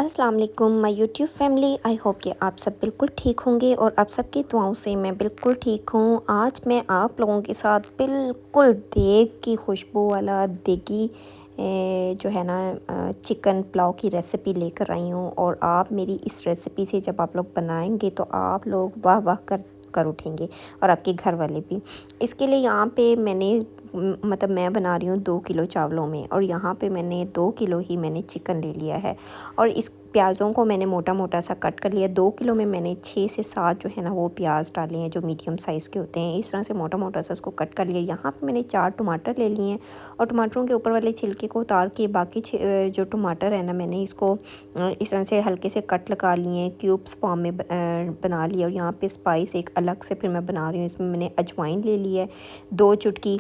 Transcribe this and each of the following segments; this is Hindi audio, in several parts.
अस्सलाम वालेकुम my YouTube family. I hope कि आप सब बिल्कुल ठीक होंगे और आप सबकी दुआओं से मैं बिल्कुल ठीक हूँ। आज मैं आप लोगों के साथ बिल्कुल देग की खुशबू वाला देगी जो है ना चिकन पुलाव की रेसिपी लेकर आई हूँ। और आप मेरी इस रेसिपी से जब आप लोग बनाएंगे तो आप लोग वाह वाह कर उठेंगे और आपके घर वाले भी। इसके लिए यहाँ पे मैंने मतलब मैं बना रही हूँ 2 किलो चावलों में, और यहाँ पे मैंने 2 किलो ही मैंने चिकन ले लिया है। और इस प्याज़ों को मैंने मोटा मोटा सा कट कर लिया। 2 किलो में मैंने 6 से 7 जो है ना वो प्याज डाले हैं जो मीडियम साइज़ के होते हैं। इस तरह से मोटा मोटा सा उसको कट कर लिया। यहाँ पे मैंने 4 टमाटर ले लिए हैं और टमाटरों के ऊपर वाले छिलके को उतार के बाकी जो टमाटर है ना मैंने इसको इस तरह से हल्के से कट लगा लिए हैं, क्यूब्स फॉर्म में बना लिया। और यहाँ पे स्पाइस एक अलग से फिर मैं बना रही हूँ। इसमें मैंने अजवाइन ले ली है 2 चुटकी,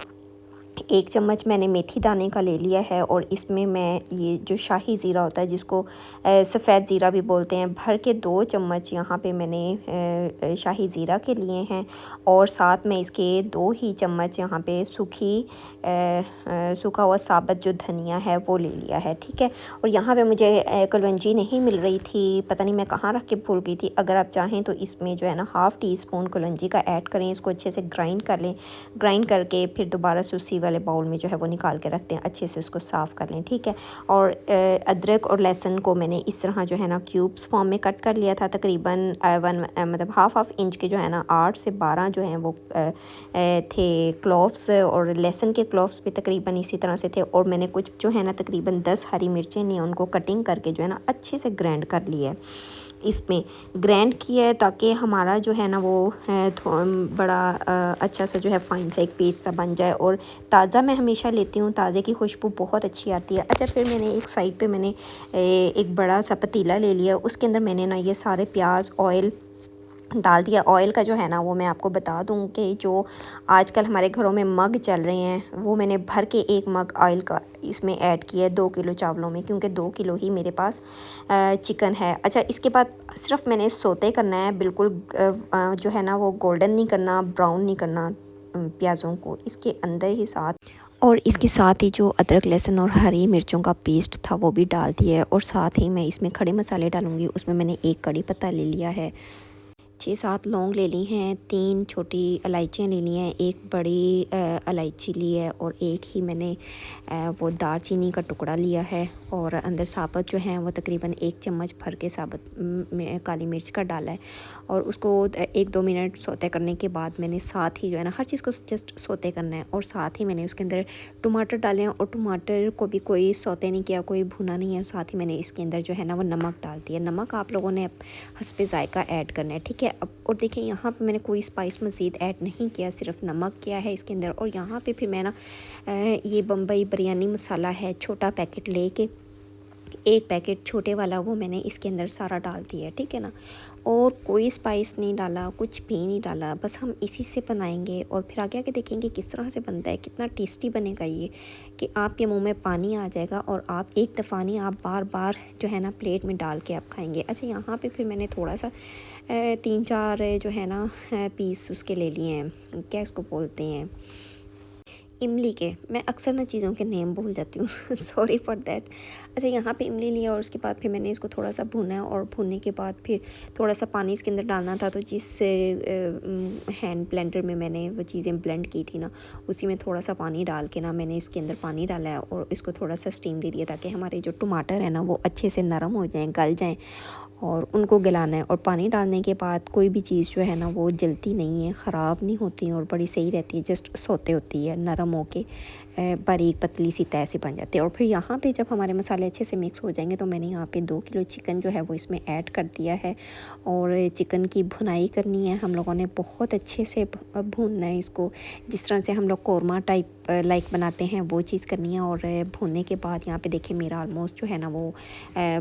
1 चम्मच मैंने मेथी दाने का ले लिया है। और इसमें मैं ये जो शाही ज़ीरा होता है जिसको सफ़ेद ज़ीरा भी बोलते हैं, भर के 2 चम्मच यहाँ पे मैंने शाही ज़ीरा के लिए हैं। और साथ में इसके 2 ही चम्मच यहाँ पे सूखा हुआ साबुत जो धनिया है वो ले लिया है, ठीक है। और यहाँ पे मुझे कलवंजी नहीं मिल रही थी, पता नहीं मैं कहाँ रख के भूल गई थी। अगर आप चाहें तो इसमें जो है ना ½ टीस्पून कलवंजी का ऐड करें, इसको अच्छे से ग्राइंड कर लें। ग्राइंड करके फिर दोबारा से उसी वाले बाउल में जो है वो निकाल के रखते हैं, अच्छे से उसको साफ़ कर लें, ठीक है। और अदरक और लहसुन को मैंने इस तरह जो है ना क्यूब्स फॉर्म में कट कर लिया था। तकरीबन मतलब हाफ इंच के जो है ना 8 से 12 जो हैं वो थे क्लोव्स, और लहसुन के क्लोव्स भी तकरीबन इसी तरह से थे। और मैंने कुछ जो है ना तकरीबन 10 हरी मिर्चें ली, उनको कटिंग करके जो है ना अच्छे से ग्राइंड कर लिया है। इसमें ग्राइंड किया है ताकि हमारा जो है ना वो बड़ा अच्छा सा जो है फाइन सा एक पेस्ट सा बन जाए। और ताज़ा मैं हमेशा लेती हूँ, ताज़े की खुशबू बहुत अच्छी आती है। अच्छा, फिर मैंने एक साइड पे मैंने एक बड़ा सा पतीला ले लिया, उसके अंदर मैंने ना ये सारे प्याज ऑयल डाल दिया। ऑयल का जो है ना वो मैं आपको बता दूं कि जो आजकल हमारे घरों में मग चल रहे हैं वो मैंने भर के 1 मग ऑयल का इसमें ऐड किया है 2 किलो चावलों में, क्योंकि 2 किलो ही मेरे पास चिकन है। अच्छा, इसके बाद सिर्फ मैंने सोते करना है, बिल्कुल जो है ना वो गोल्डन नहीं करना, ब्राउन नहीं करना प्याज़ों को इसके अंदर ही साथ। और इसके साथ ही जो अदरक लहसुन और हरी मिर्चों का पेस्ट था वो भी डाल दिया है। और साथ ही मैं इसमें खड़े मसाले डालूंगी। उसमें मैंने 1 कड़ी पत्ता ले लिया है, 6-7 लौंग ले ली हैं, 3 छोटी इलायचियाँ ले ली हैं, 1 बड़ी इलायची ली है, और 1 ही मैंने वो दालचीनी का टुकड़ा लिया है। और अंदर साबुत जो है वो तकरीबन 1 चम्मच भर के साबुत काली मिर्च का डाला है। और उसको 1-2 मिनट सोते करने के बाद मैंने साथ ही जो है ना हर चीज़ को जस्ट सोते करना है। और साथ ही मैंने उसके अंदर टमाटर डाले हैं, और टमाटर को भी कोई सोते नहीं किया, कोई भुना नहीं है। और साथ ही मैंने इसके अंदर जो है ना वो नमक डाल दिया। नमक आप लोगों ने हस्बे ज़ायका ऐड करना है, ठीक है। अब और देखिए यहाँ पे मैंने कोई स्पाइस मज़ीद ऐड नहीं किया, सिर्फ नमक किया है इसके अंदर। और यहाँ पे फिर मैं ना ये बम्बई बिरयानी मसाला है छोटा पैकेट लेके, 1 पैकेट छोटे वाला वो मैंने इसके अंदर सारा डाल दिया है, ठीक है ना। और कोई स्पाइस नहीं डाला, कुछ भी नहीं डाला, बस हम इसी से बनाएंगे। और फिर आगे आके देखेंगे किस तरह से बनता है, कितना टेस्टी बनेगा ये कि आपके मुंह में पानी आ जाएगा। और आप एक दफ़ा नहीं, आप बार बार जो है ना प्लेट में डाल के आप खाएंगे। अच्छा, यहाँ पे फिर मैंने थोड़ा सा 3-4 जो है ना पीस उसके ले लिए हैं, क्या इसको बोलते हैं, इमली के। मैं अक्सर ना चीज़ों के नेम भूल जाती हूँ, सॉरी फॉर दैट। अच्छा, यहाँ पे इमली लिया और उसके बाद फिर मैंने इसको थोड़ा सा भुना है। और भुनने के बाद फिर थोड़ा सा पानी इसके अंदर डालना था, तो जिस हैंड ब्लेंडर में मैंने वो चीज़ें ब्लेंड की थी ना, उसी में थोड़ा सा पानी डाल के ना मैंने इसके अंदर पानी डाला है। और इसको थोड़ा सा स्टीम दे दिया ताकि हमारे जो टमाटर है ना वो अच्छे से नरम हो जाएँ, गल जाएँ, और उनको गलाना है। और पानी डालने के बाद कोई भी चीज़ जो है ना वो जलती नहीं है, ख़राब नहीं होती और बड़ी सही रहती है, जस्ट सोते होती है, नरम होके बारीक पतली सी तय से बन जाती है। और फिर यहाँ पे जब हमारे मसाले अच्छे से मिक्स हो जाएंगे तो मैंने यहाँ पे 2 किलो चिकन जो है वो इसमें ऐड कर दिया है। और चिकन की भुनाई करनी है हम लोगों ने, बहुत अच्छे से भूनना है इसको, जिस तरह से हम लोग कौरमा टाइप लाइक बनाते हैं वो चीज़ करनी है। और भुनने के बाद यहाँ पे देखिए मेरा ऑलमोस्ट जो है ना वो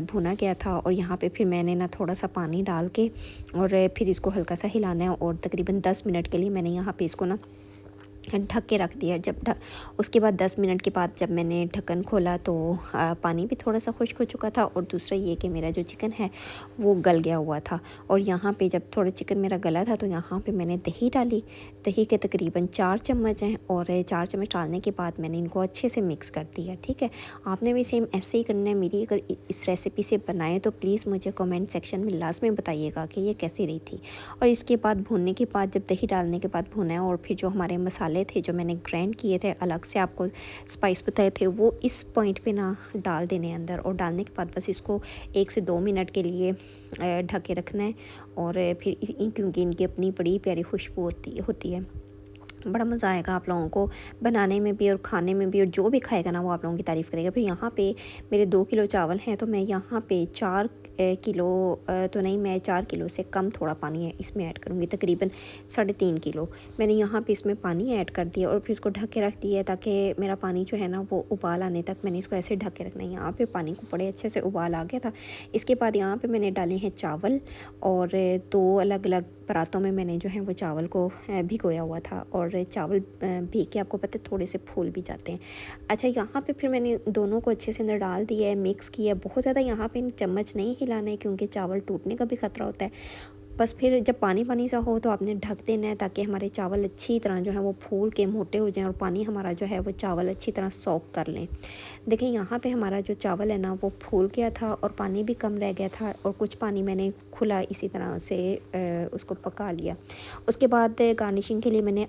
भुना गया था। और यहाँ पे फिर मैंने ना थोड़ा सा पानी डाल के और फिर इसको हल्का सा हिलाना है। और तकरीबन 10 मिनट के लिए मैंने यहाँ पे इसको ना ढक के रख दिया। उसके बाद 10 मिनट के बाद जब मैंने ढक्कन खोला तो पानी भी थोड़ा सा खुश्क हो चुका था, और दूसरा ये कि मेरा जो चिकन है वो गल गया हुआ था। और यहाँ पे जब थोड़ा चिकन मेरा गला था तो यहाँ पे मैंने दही डाली। दही के तकरीबन 4 चम्मच हैं, और 4 चम्मच डालने के बाद मैंने इनको अच्छे से मिक्स कर दिया। ठीक है, आपने भी सेम ऐसे ही करना है। मेरी अगर इस रेसिपी से बनाए तो प्लीज़ मुझे कमेंट सेक्शन में लास्ट में बताइएगा कि ये कैसी रही थी। और इसके बाद भूनने के बाद, जब दही डालने के बाद भुना है, और फिर जो हमारे मसाले थे जो मैंने ग्राइंड किए थे, अलग से आपको स्पाइस बताए थे, वो इस पॉइंट पे ना डाल देने अंदर। और डालने के बाद बस इसको 1 से 2 मिनट के लिए ढक के रखना है। और फिर क्योंकि इनकी अपनी बड़ी प्यारी खुशबू होती है, बड़ा मज़ा आएगा आप लोगों को बनाने में भी और खाने में भी, और जो भी खाएगा ना वो आप लोगों की तारीफ़ करेगा। फिर यहाँ पे मेरे 2 किलो चावल हैं, तो मैं यहाँ पे 4 किलो तो नहीं, मैं 4 किलो से कम थोड़ा पानी है इसमें ऐड करूँगी, तकरीबन 3.5 किलो मैंने यहाँ पे इसमें पानी ऐड कर दिया। और फिर इसको ढक के रख दिया, ताकि मेरा पानी जो है ना वो उबाल आने तक मैंने इसको ऐसे ढक के रखना है। यहाँ पे पानी को बड़े अच्छे से उबाल आ गया था। इसके बाद यहाँ पे मैंने डाले हैं चावल, और 2 अलग अलग परातों में मैंने जो है वो चावल को भिगोया हुआ था। और चावल भीग के आपको पता है थोड़े से फूल भी जाते हैं। अच्छा, यहाँ पे फिर मैंने दोनों को अच्छे से अंदर डाल दिया है, मिक्स किया। बहुत ज़्यादा यहाँ पे चम्मच नहीं हिलाना है, क्योंकि चावल टूटने का भी ख़तरा होता है। बस फिर जब पानी पानी सा हो तो आपने ढक देना है, ताकि हमारे चावल अच्छी तरह जो है वो फूल के मोटे हो जाएं, और पानी हमारा जो है वो चावल अच्छी तरह सोक कर लें। देखिए यहाँ पे हमारा जो चावल है ना वो फूल गया था, और पानी भी कम रह गया था, और कुछ पानी मैंने खुला इसी तरह से उसको पका लिया। उसके बाद गार्निशिंग के लिए मैंने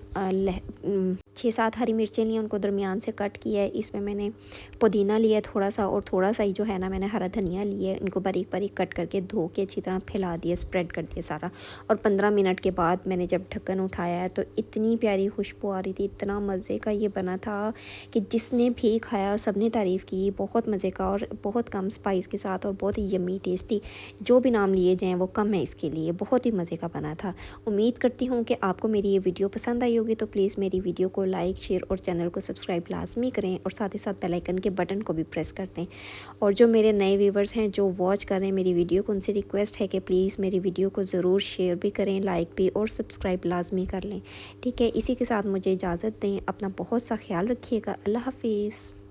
6-7 हरी मिर्चें ली, उनको दरमियान से कट किया है। इसमें मैंने पुदीना लिया थोड़ा सा, और थोड़ा सा ही जो है ना मैंने हरा धनिया लिया है। इनको बारीक बारीक कट करके धो के अच्छी तरह फैला दिया, स्प्रेड कर दिया सारा। और 15 मिनट के बाद मैंने जब ढक्कन उठाया है तो इतनी प्यारी खुशबू आ रही थी, इतना मज़े का ये बना था कि जिसने भी खाया सब ने तारीफ़ की। बहुत मज़े का, और बहुत कम स्पाइस के साथ, और बहुत ही यम्मी टेस्टी। जो भी नाम लिए जाएँ वो कम है इसके लिए। बहुत ही मज़े का बना था। उम्मीद करती हूँ कि आपको मेरी ये वीडियो पसंद आई होगी। तो प्लीज़ मेरी वीडियो को लाइक, शेयर और चैनल को सब्सक्राइब लाजमी करें, और साथ ही साथ बेल आइकन के बटन को भी प्रेस कर दें। और जो मेरे नए व्यूवर्स हैं जो वॉच कर रहे हैं मेरी वीडियो को, उनसे रिक्वेस्ट है कि प्लीज़ मेरी वीडियो को ज़रूर शेयर भी करें, लाइक भी, और सब्सक्राइब लाजमी कर लें। ठीक है, इसी के साथ मुझे इजाज़त दें। अपना बहुत सा ख्याल रखिएगा। अल्लाह हाफिज़।